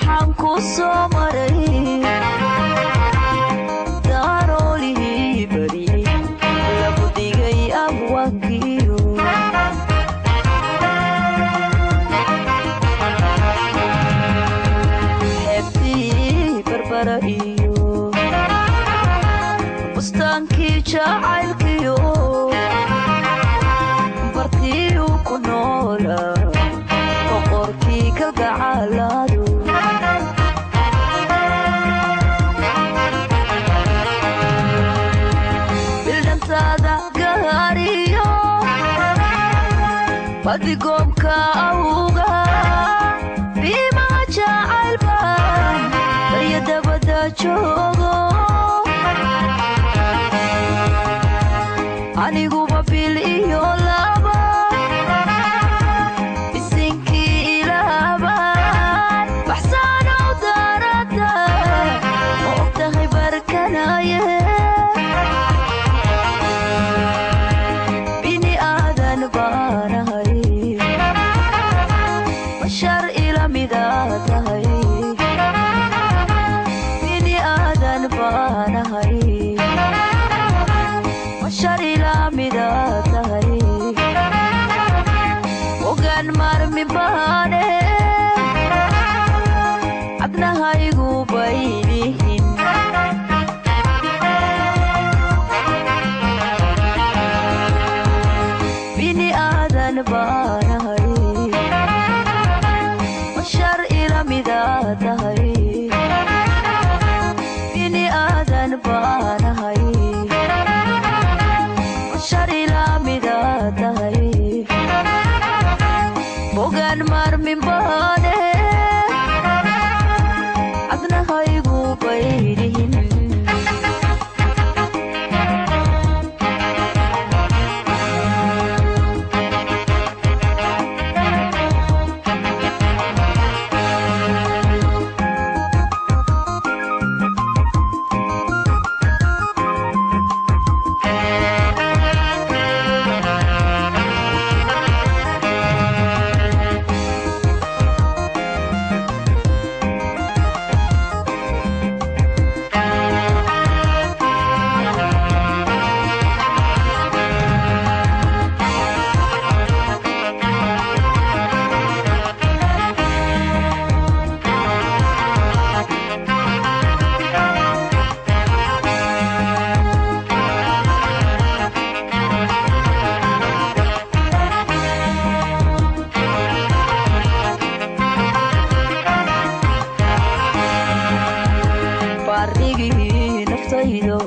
waxaan ku soo maray daroolihii bari lagu dhigay abwaankiyo xeebtii barbara iyo bustaankii jacaylkiyo bartiyu ku noolaa boqorkii kalgacalaadu bildhantaada gaariyo badigoomka awga biimaha jacaylbaan barya dabada joogo aniguba bil iyo laba isinkii ilaabaan baxsaanow daarada ma og tahay barkanaye bini aadan baanahay bashar ila midaa tahay bini aadan baanahay bashar ila midaa tahay ogaan maarmi baane adnahaygu baylihin bini aadan baanahay bashar ila midaa tahay bini aadan baanahay bashar ila midaa tahay ogaan maarmi baane adnahaygu baylihin barigii naftaydo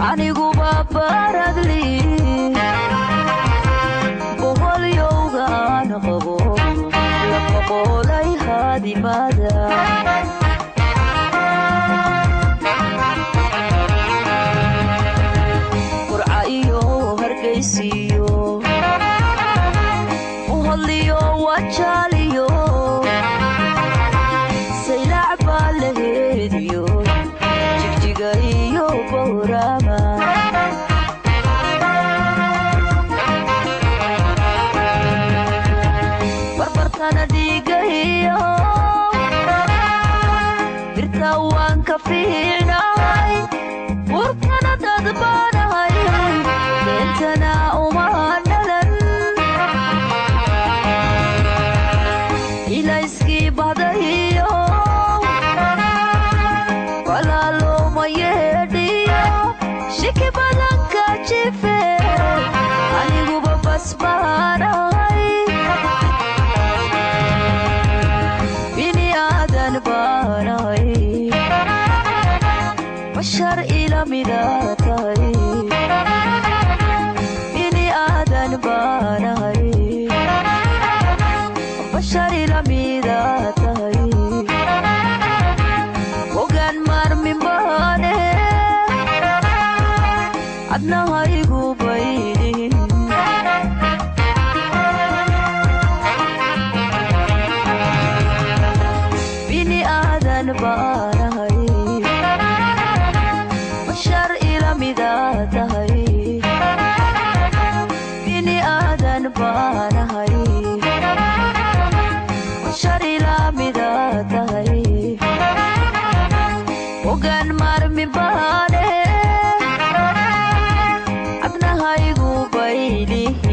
aniguba baradli boqolyowgaan qabo la boqolay haadimada qurca iyo hargaysiyo uhodliyo wajaaliyo saylac baa laheediyo jigjiga iyo bowrama barbartana dhiigahiyo birta waan ka fiicnahay burtana dad baanahay beentana uma dhalan ilayskii bahdahiyo walaaloma yeedhiyo shiki badanka jife aniguba basbaanahay bini aadan baanahay bashar ila midaa tahay bini aadan baanahay bashar ila midaa tahay ogaan maarmi baane adnahaygu baylihin bini aadan baanahay bashar ila midaa tahay bini aadan baanahay bashar ila ogaan maarmi baane adnahaygu baylihin